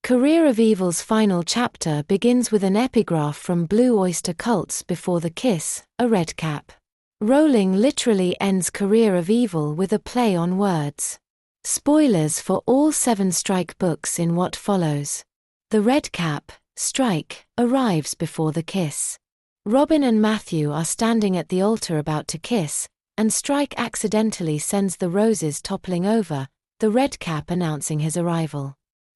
Career of Evil's final chapter begins with an epigraph from Blue Öyster Cult's Before the Kiss, a redcap. Rowling literally ends Career of Evil with a play on words. Spoilers for all 7 Strike books in what follows. The redcap, Strike, arrives before the kiss. Robin and Matthew are standing at the altar about to kiss, and Strike accidentally sends the roses toppling over, the redcap announcing his arrival.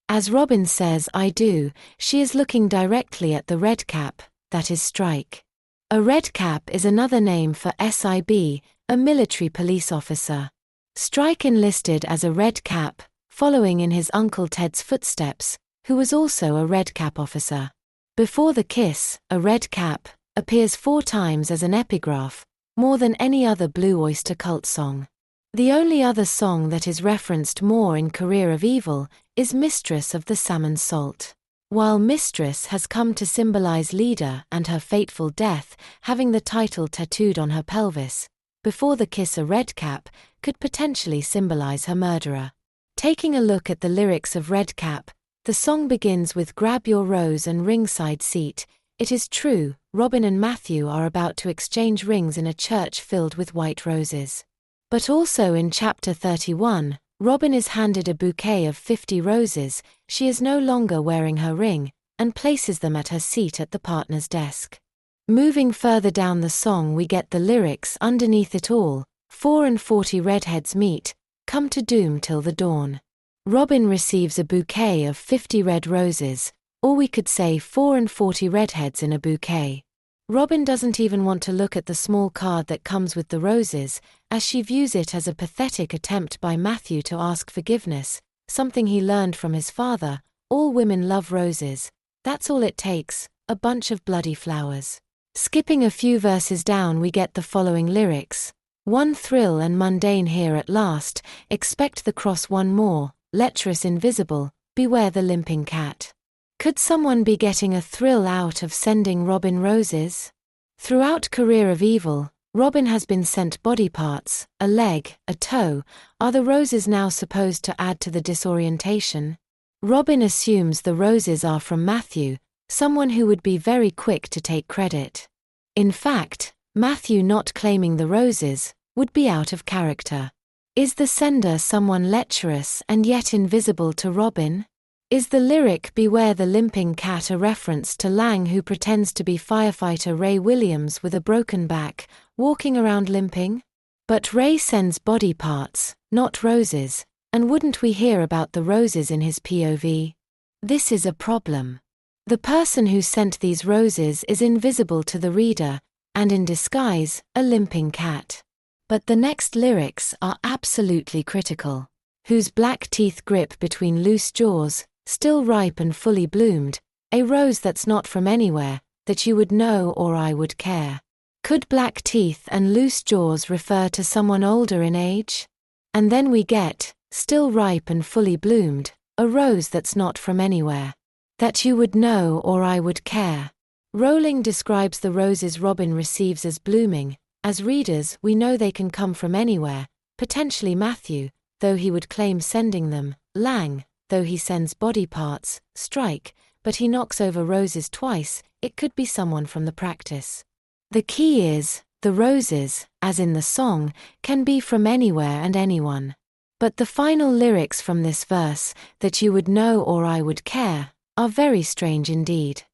As Robin says "I do," she is looking directly at the redcap, that is Strike. A redcap is another name for SIB, a military police officer. Strike enlisted as a redcap, following in his Uncle Ted's footsteps, who was also a redcap officer. Before the Kiss, a redcap, appears 4 times as an epigraph, more than any other Blue Öyster Cult song. The only other song that is referenced more in Career of Evil is Mistress of the Salmon Salt. While Mistress has come to symbolize Leda and her fateful death, having the title tattooed on her pelvis, Before the Kiss a redcap could potentially symbolize her murderer. Taking a look at the lyrics of Redcap, the song begins with "Grab your rose and ringside seat." It is true, Robin and Matthew are about to exchange rings in a church filled with white roses. But also in chapter 31, Robin is handed a bouquet of 50 roses, she is no longer wearing her ring, and places them at her seat at the partner's desk. Moving further down the song we get the lyrics underneath it all, 4 and 40 redheads meet, come to doom till the dawn. Robin receives a bouquet of 50 red roses, or we could say 4 and 40 redheads in a bouquet. Robin doesn't even want to look at the small card that comes with the roses, as she views it as a pathetic attempt by Matthew to ask forgiveness, something he learned from his father. All women love roses, that's all it takes, a bunch of bloody flowers. Skipping a few verses down we get the following lyrics. One thrill and mundane here at last, expect the cross one more, lecherous invisible, beware the limping cat. Could someone be getting a thrill out of sending Robin roses? Throughout Career of Evil, Robin has been sent body parts, a leg, a toe. Are the roses now supposed to add to the disorientation? Robin assumes the roses are from Matthew, someone who would be very quick to take credit. In fact, Matthew not claiming the roses would be out of character. Is the sender someone lecherous and yet invisible to Robin? Is the lyric "Beware the limping cat" a reference to Lang, who pretends to be firefighter Ray Williams with a broken back, walking around limping? But Ray sends body parts, not roses, and wouldn't we hear about the roses in his POV? This is a problem. The person who sent these roses is invisible to the reader, and in disguise, a limping cat. But the next lyrics are absolutely critical. Whose black teeth grip between loose jaws, still ripe and fully bloomed, a rose that's not from anywhere, that you would know or I would care. Could black teeth and loose jaws refer to someone older in age? And then we get, still ripe and fully bloomed, a rose that's not from anywhere, that you would know or I would care. Rowling describes the roses Robin receives as blooming. As readers, we know they can come from anywhere, potentially Matthew, though he would claim sending them, Lang, though he sends body parts, Strike, but he knocks over roses twice, it could be someone from the practice. The key is, the roses, as in the song, can be from anywhere and anyone. But the final lyrics from this verse, that you would know or I would care, are very strange indeed.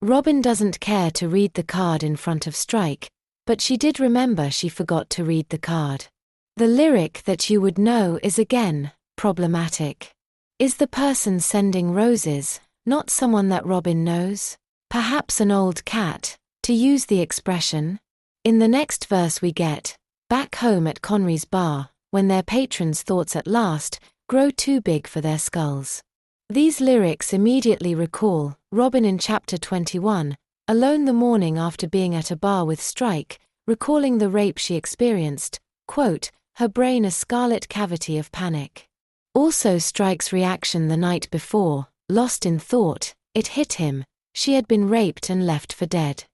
Robin doesn't care to read the card in front of Strike, but she did remember she forgot to read the card. The lyric "that you would know" is again problematic. Is the person sending roses not someone that Robin knows? Perhaps an old cat, to use the expression? In the next verse we get, back home at Conry's bar, when their patrons' thoughts at last grow too big for their skulls. These lyrics immediately recall Robin in chapter 21, alone the morning after being at a bar with Strike, recalling the rape she experienced, quote, her brain a scarlet cavity of panic. Also Strike's reaction the night before, lost in thought, it hit him, she had been raped and left for dead.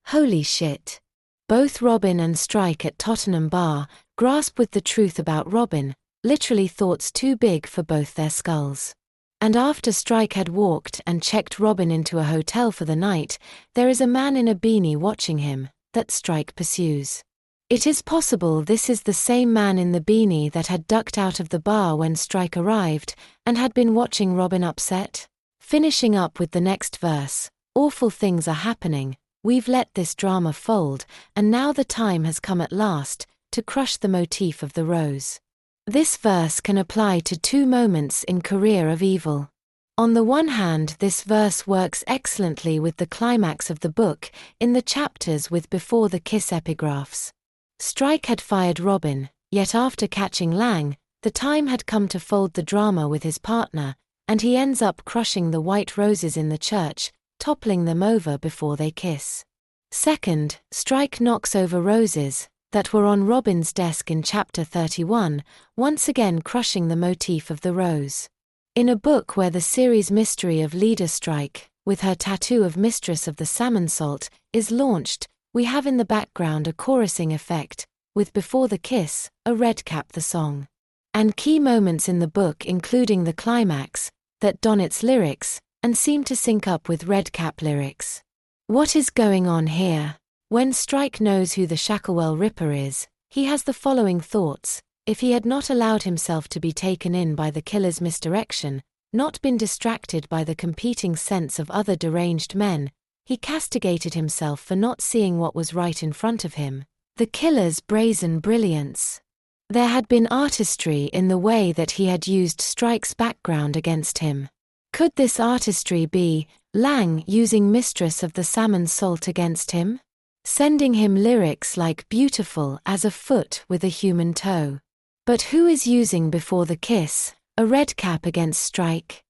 Holy shit. Both Robin and Strike at Tottenham Bar grasp with the truth about Robin, literally thoughts too big for both their skulls. And after Strike had walked and checked Robin into a hotel for the night, there is a man in a beanie watching him, that Strike pursues. It is possible this is the same man in the beanie that had ducked out of the bar when Strike arrived, and had been watching Robin upset. Finishing up with the next verse, awful things are happening, we've let this drama fold, and now the time has come at last, to crush the motif of the rose. This verse can apply to two moments in Career of Evil. On the one hand, this verse works excellently with the climax of the book, in the chapters with Before the Kiss epigraphs. Strike had fired Robin, yet after catching Lang, the time had come to fold the drama with his partner, and he ends up crushing the white roses in the church, toppling them over before they kiss. Second, Strike knocks over roses that were on Robin's desk in chapter 31, once again crushing the motif of the rose. In a book where the series mystery of Leda Strike, with her tattoo of Mistress of the Salmon Salt, is launched, we have in the background a chorusing effect, with Before the Kiss, a redcap the song. And key moments in the book including the climax, that don its lyrics, and seem to sync up with redcap lyrics. What is going on here? When Strike knows who the Shacklewell Ripper is, he has the following thoughts: if he had not allowed himself to be taken in by the killer's misdirection, not been distracted by the competing sense of other deranged men, he castigated himself for not seeing what was right in front of him, the killer's brazen brilliance. There had been artistry in the way that he had used Strike's background against him. Could this artistry be Lang using Mistress of the Salmon Salt against him? Sending him lyrics like beautiful as a foot with a human toe. But who is using Before the Kiss, a redcap against Strike?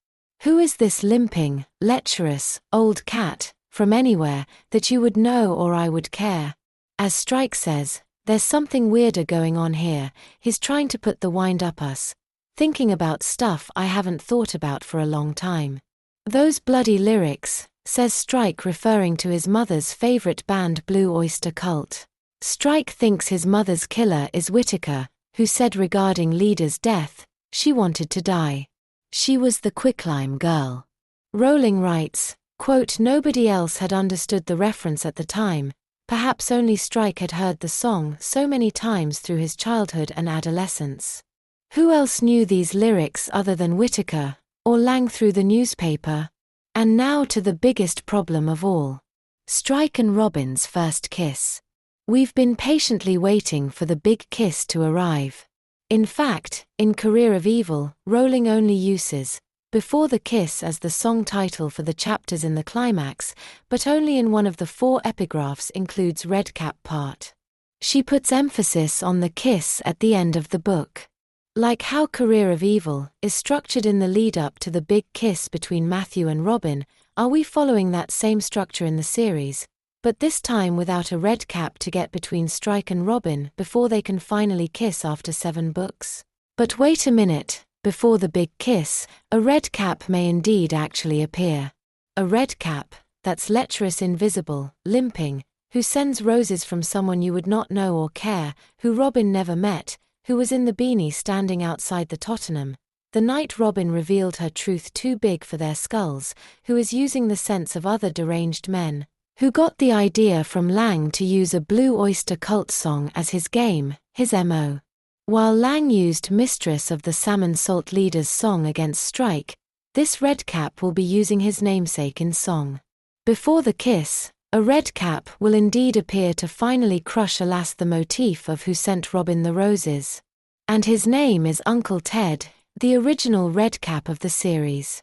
Who is this limping, lecherous, old cat, from anywhere, that you would know or I would care? As Strike says, there's something weirder going on here, he's trying to put the wind up us. Thinking about stuff I haven't thought about for a long time. Those bloody lyrics, says Strike referring to his mother's favorite band Öyster Cult. Strike thinks his mother's killer is Whittaker, who said regarding Leda's death, she wanted to die. She was the quicklime girl. Rowling writes, quote, nobody else had understood the reference at the time, perhaps only Strike had heard the song so many times through his childhood and adolescence. Who else knew these lyrics other than Whittaker, or Lang through the newspaper? And now to the biggest problem of all. Strike and Robin's first kiss. We've been patiently waiting for the big kiss to arrive. In fact, in Career of Evil, Rowling only uses Before the Kiss as the song title for the chapters in the climax, but only in one of the 4 epigraphs includes redcap part. She puts emphasis on the kiss at the end of the book. Like how Career of Evil is structured in the lead-up to the big kiss between Matthew and Robin, are we following that same structure in the series, but this time without a red cap to get between Strike and Robin before they can finally kiss after 7 books? But wait a minute, before the big kiss, a red cap may indeed actually appear. A red cap, that's lecherous, invisible, limping, who sends roses from someone you would not know or care, who Robin never met, who was in the beanie standing outside the Tottenham, the night Robin revealed her truth too big for their skulls, who is using the sense of other deranged men, who got the idea from Lang to use a Blue Öyster Cult song as his game, his MO. While Lang used Mistress of the Salmon Salt Leader's song against Strike, this redcap will be using his namesake in song. Before the kiss, a redcap will indeed appear to finally crush alas the motif of who sent Robin the roses. And his name is Uncle Ted, the original redcap of the series.